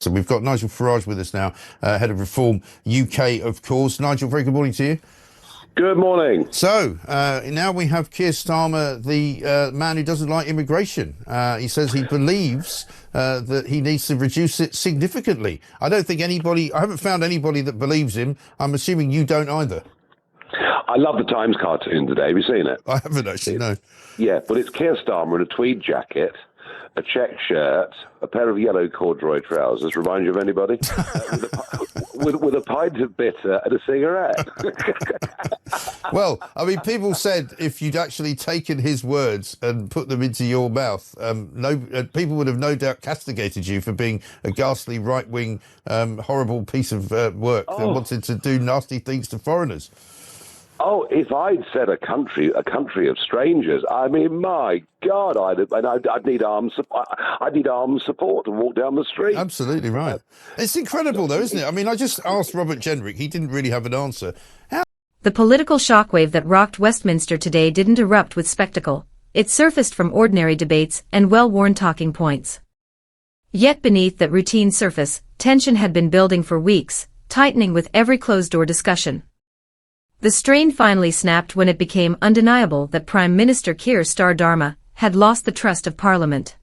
So we've got Nigel Farage with us now, head of Reform UK, of course. Nigel, very good morning to you. Good morning. So now we have Keir Starmer, the man who doesn't like immigration. He says he believes that he needs to reduce it significantly. I haven't found anybody that believes him. I'm assuming you don't either. I love the Times cartoon today. Have you seen it? I haven't actually, no. Yeah, but it's Keir Starmer in a tweed jacket, a check shirt, a pair of yellow corduroy trousers. Remind you of anybody? with a pint of bitter and a cigarette. Well, I mean, people said if you'd actually taken his words and put them into your mouth, people would have no doubt castigated you for being a ghastly right-wing, horrible piece of work that wanted to do nasty things to foreigners. Oh, if I'd said a country of strangers, I mean, my God, I'd need armed support to walk down the street. Absolutely right. It's incredible, though, isn't it? I mean, I just asked Robert Jenrick. He didn't really have an answer. The political shockwave that rocked Westminster today didn't erupt with spectacle. It surfaced from ordinary debates and well-worn talking points. Yet beneath that routine surface, tension had been building for weeks, tightening with every closed-door discussion. The strain finally snapped when it became undeniable that Prime Minister Keir Starmer had lost the trust of Parliament.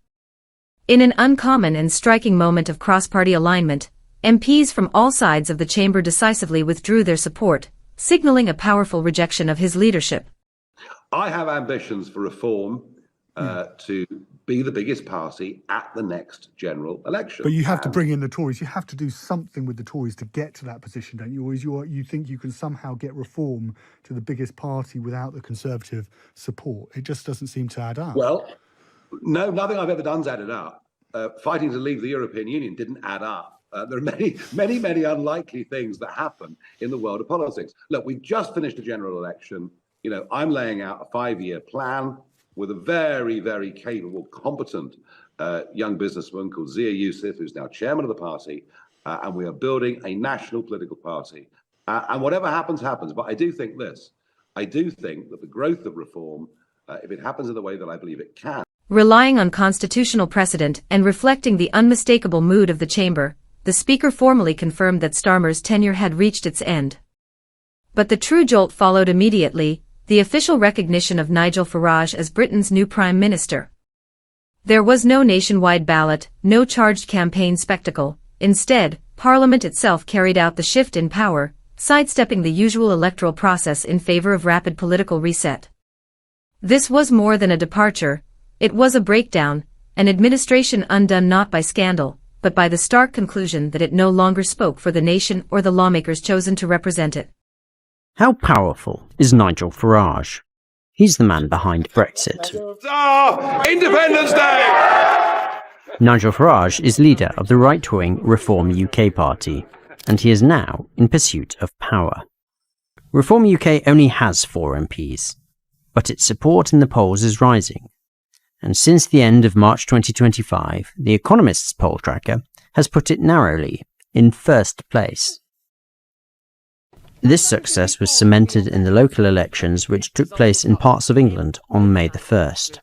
In an uncommon and striking moment of cross-party alignment, MPs from all sides of the chamber decisively withdrew their support, signalling a powerful rejection of his leadership. I have ambitions for reform to be the biggest party at the next general election. But you have to bring in the Tories. You have to do something with the Tories to get to that position, don't you? Or you think you can somehow get reform to the biggest party without the Conservative support? It just doesn't seem to add up. Well, no, nothing I've ever done's added up. Fighting to leave the European Union didn't add up. There are many unlikely things that happen in the world of politics. Look, we've just finished a general election. You know, I'm laying out a 5-year plan with a very, very capable, competent young businessman called Zia Youssef, who's now chairman of the party, and we are building a national political party. And whatever happens, happens. But I do think this. I do think that the growth of reform, if it happens in the way that I believe it can. Relying on constitutional precedent and reflecting the unmistakable mood of the chamber, the Speaker formally confirmed that Starmer's tenure had reached its end. But the true jolt followed immediately, the official recognition of Nigel Farage as Britain's new Prime Minister. There was no nationwide ballot, no charged campaign spectacle. Instead, Parliament itself carried out the shift in power, sidestepping the usual electoral process in favour of rapid political reset. This was more than a departure, it was a breakdown, an administration undone not by scandal, but by the stark conclusion that it no longer spoke for the nation or the lawmakers chosen to represent it. How powerful is Nigel Farage? He's the man behind Brexit. Independence Day! Nigel Farage is leader of the right-wing Reform UK party, and he is now in pursuit of power. Reform UK only has 4 MPs, but its support in the polls is rising. And since the end of March 2025, The Economist's poll tracker has put it narrowly in first place. This success was cemented in the local elections which took place in parts of England on May the 1st.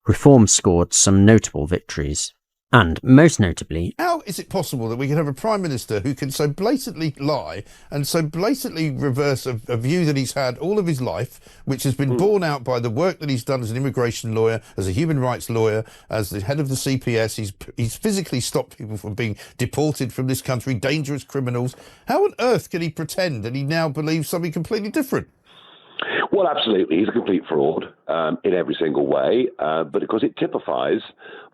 Reform scored some notable victories. And, most notably, how is it possible that we can have a Prime Minister who can so blatantly lie and so blatantly reverse a view that he's had all of his life, which has been borne out by the work that he's done as an immigration lawyer, as a human rights lawyer, as the head of the CPS. He's physically stopped people from being deported from this country, dangerous criminals. How on earth can he pretend that he now believes something completely different? Well, absolutely. He's a complete fraud in every single way, but because it typifies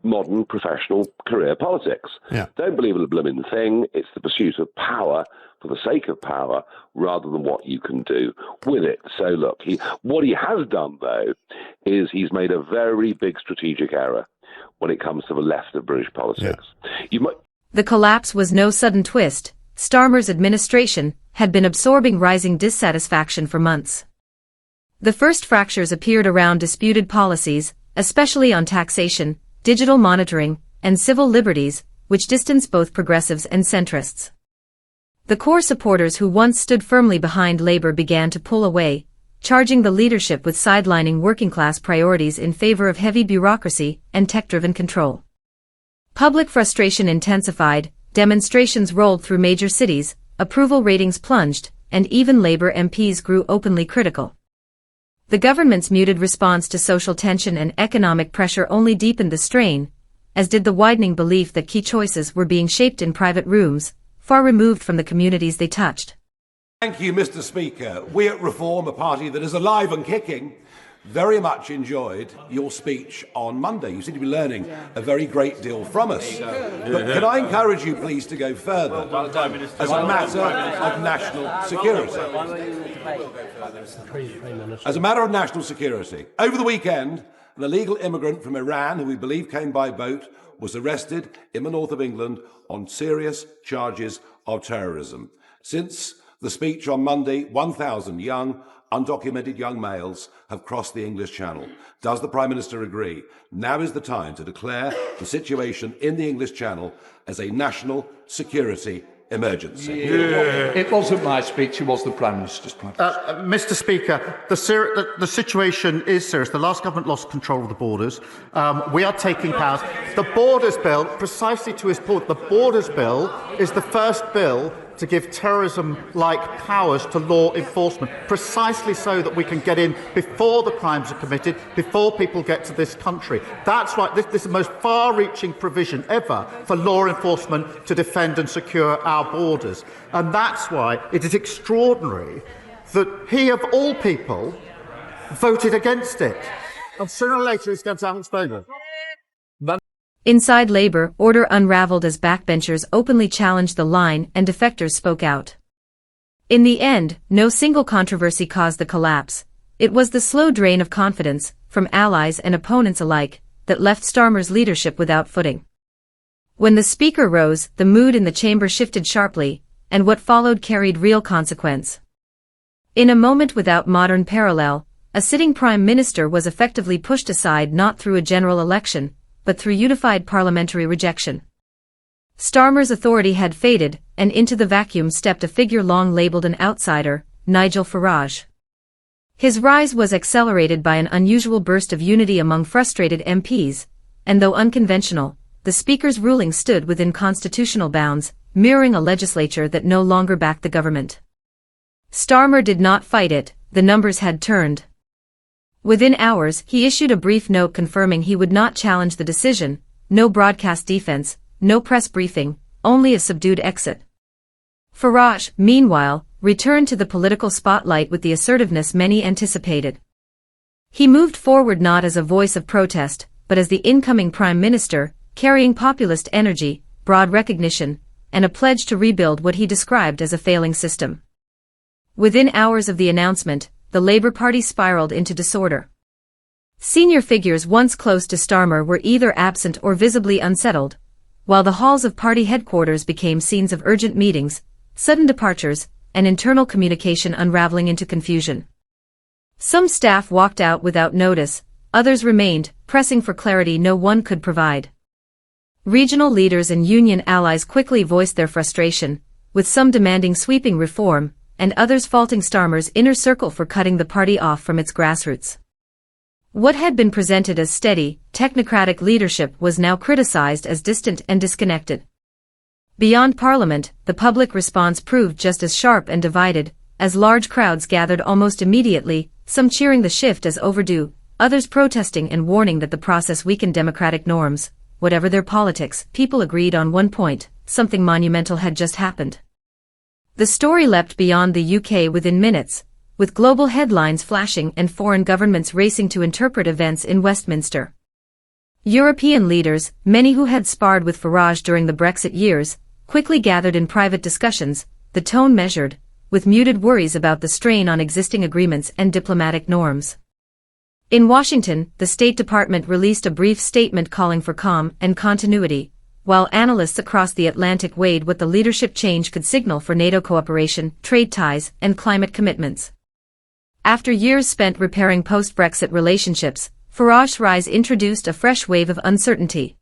modern professional career politics. Yeah. Don't believe in the blooming thing. It's the pursuit of power for the sake of power rather than what you can do with it. So, look, what he has done, though, is he's made a very big strategic error when it comes to the left of British politics. Yeah. The collapse was no sudden twist. Starmer's administration had been absorbing rising dissatisfaction for months. The first fractures appeared around disputed policies, especially on taxation, digital monitoring, and civil liberties, which distanced both progressives and centrists. The core supporters who once stood firmly behind Labour began to pull away, charging the leadership with sidelining working-class priorities in favour of heavy bureaucracy and tech-driven control. Public frustration intensified, Demonstrations rolled through major cities, approval ratings plunged, and even Labour MPs grew openly critical. The government's muted response to social tension and economic pressure only deepened the strain, as did the widening belief that key choices were being shaped in private rooms, far removed from the communities they touched. Thank you, Mr. Speaker. We at Reform, a party that is alive and kicking, very much enjoyed your speech on Monday. You seem to be learning a very great deal from us. But can I encourage you, please, to go further as a matter of national security? As a matter of national security. Over the weekend, an illegal immigrant from Iran, who we believe came by boat, was arrested in the north of England on serious charges of terrorism. Since the speech on Monday, 1,000 young, undocumented young males have crossed the English Channel. Does the Prime Minister agree? Now is the time to declare the situation in the English Channel as a national security emergency. It wasn't my speech, it was the Prime Minister's. Mr. Speaker, the situation is serious. The last government lost control of the borders. We are taking powers. The Borders Bill, precisely to his point, the Borders Bill is the first bill to give terrorism-like powers to law enforcement, precisely so that we can get in before the crimes are committed, before people get to this country. That's right. This is the most far-reaching provision ever for law enforcement to defend and secure our borders. And that's why it is extraordinary that he, of all people, voted against it. And sooner or later he's going to have exposure. Inside Labour, order unravelled as backbenchers openly challenged the line and defectors spoke out. In the end, no single controversy caused the collapse. It was the slow drain of confidence, from allies and opponents alike, that left Starmer's leadership without footing. When the Speaker rose, the mood in the chamber shifted sharply, and what followed carried real consequence. In a moment without modern parallel, a sitting Prime Minister was effectively pushed aside not through a general election, but through unified parliamentary rejection. Starmer's authority had faded, and into the vacuum stepped a figure long labelled an outsider, Nigel Farage. His rise was accelerated by an unusual burst of unity among frustrated MPs, and though unconventional, the Speaker's ruling stood within constitutional bounds, mirroring a legislature that no longer backed the government. Starmer did not fight it, the numbers had turned. Within hours, he issued a brief note confirming he would not challenge the decision, no broadcast defense, no press briefing, only a subdued exit. Farage, meanwhile, returned to the political spotlight with the assertiveness many anticipated. He moved forward not as a voice of protest, but as the incoming Prime Minister, carrying populist energy, broad recognition, and a pledge to rebuild what he described as a failing system. Within hours of the announcement, the Labour Party spiralled into disorder. Senior figures once close to Starmer were either absent or visibly unsettled, while the halls of party headquarters became scenes of urgent meetings, sudden departures, and internal communication unravelling into confusion. Some staff walked out without notice, others remained, pressing for clarity no one could provide. Regional leaders and union allies quickly voiced their frustration, with some demanding sweeping reform, and others faulting Starmer's inner circle for cutting the party off from its grassroots. What had been presented as steady, technocratic leadership was now criticised as distant and disconnected. Beyond Parliament, the public response proved just as sharp and divided, as large crowds gathered almost immediately, some cheering the shift as overdue, others protesting and warning that the process weakened democratic norms. Whatever their politics, people agreed on one point: something monumental had just happened. The story leapt beyond the UK within minutes, with global headlines flashing and foreign governments racing to interpret events in Westminster. European leaders, many who had sparred with Farage during the Brexit years, quickly gathered in private discussions, the tone measured, with muted worries about the strain on existing agreements and diplomatic norms. In Washington, the State Department released a brief statement calling for calm and continuity, while analysts across the Atlantic weighed what the leadership change could signal for NATO cooperation, trade ties, and climate commitments. After years spent repairing post-Brexit relationships, Farage's rise introduced a fresh wave of uncertainty.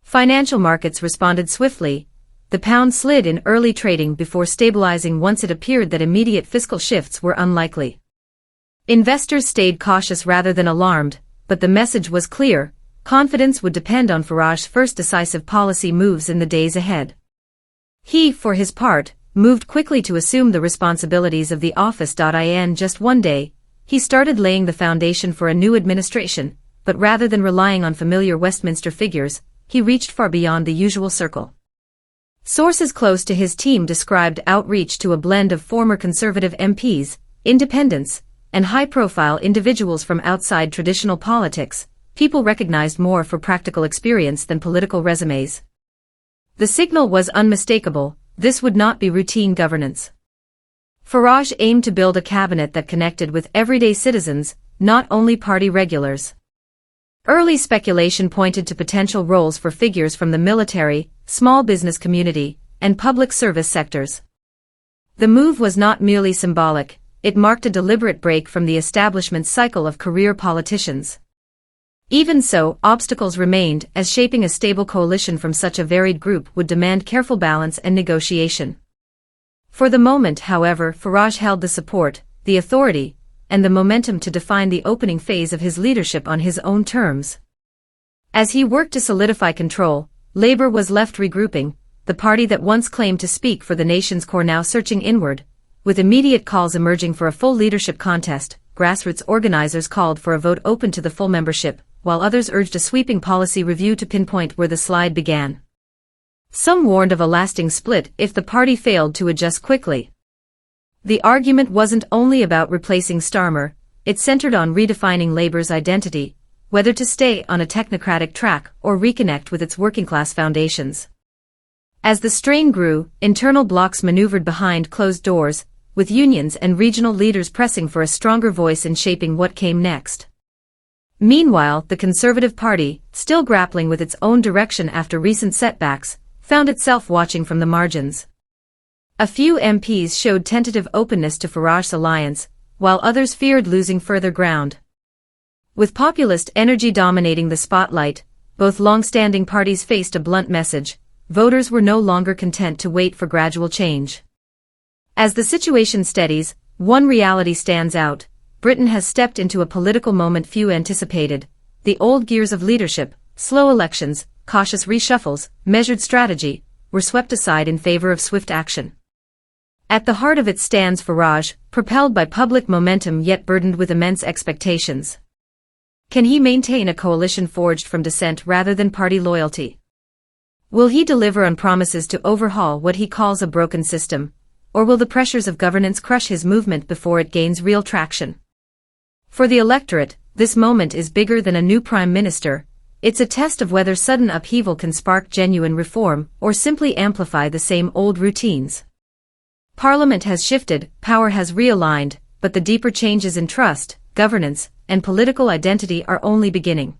Financial markets responded swiftly. The pound slid in early trading before stabilizing once it appeared that immediate fiscal shifts were unlikely. Investors stayed cautious rather than alarmed, but the message was clear: confidence would depend on Farage's first decisive policy moves in the days ahead. He, for his part, moved quickly to assume the responsibilities of the office. In just one day, he started laying the foundation for a new administration, but rather than relying on familiar Westminster figures, he reached far beyond the usual circle. Sources close to his team described outreach to a blend of former Conservative MPs, independents, and high-profile individuals from outside traditional politics, people recognized more for practical experience than political resumes. The signal was unmistakable: this would not be routine governance. Farage aimed to build a cabinet that connected with everyday citizens, not only party regulars. Early speculation pointed to potential roles for figures from the military, small business community, and public service sectors. The move was not merely symbolic, it marked a deliberate break from the establishment's cycle of career politicians. Even so, obstacles remained, as shaping a stable coalition from such a varied group would demand careful balance and negotiation. For the moment, however, Farage held the support, the authority, and the momentum to define the opening phase of his leadership on his own terms. As he worked to solidify control, Labour was left regrouping, the party that once claimed to speak for the nation's core now searching inward, with immediate calls emerging for a full leadership contest. Grassroots organisers called for a vote open to the full membership, while others urged a sweeping policy review to pinpoint where the slide began. Some warned of a lasting split if the party failed to adjust quickly. The argument wasn't only about replacing Starmer, it centered on redefining Labour's identity, whether to stay on a technocratic track or reconnect with its working-class foundations. As the strain grew, internal blocs maneuvered behind closed doors, with unions and regional leaders pressing for a stronger voice in shaping what came next. Meanwhile, the Conservative Party, still grappling with its own direction after recent setbacks, found itself watching from the margins. A few MPs showed tentative openness to Farage's alliance, while others feared losing further ground. With populist energy dominating the spotlight, both long-standing parties faced a blunt message: voters were no longer content to wait for gradual change. As the situation steadies, one reality stands out: Britain has stepped into a political moment few anticipated. The old gears of leadership, slow elections, cautious reshuffles, measured strategy, were swept aside in favor of swift action. At the heart of it stands Farage, propelled by public momentum yet burdened with immense expectations. Can he maintain a coalition forged from dissent rather than party loyalty? Will he deliver on promises to overhaul what he calls a broken system, or will the pressures of governance crush his movement before it gains real traction? For the electorate, this moment is bigger than a new prime minister. It's a test of whether sudden upheaval can spark genuine reform or simply amplify the same old routines. Parliament has shifted, power has realigned, but the deeper changes in trust, governance, and political identity are only beginning.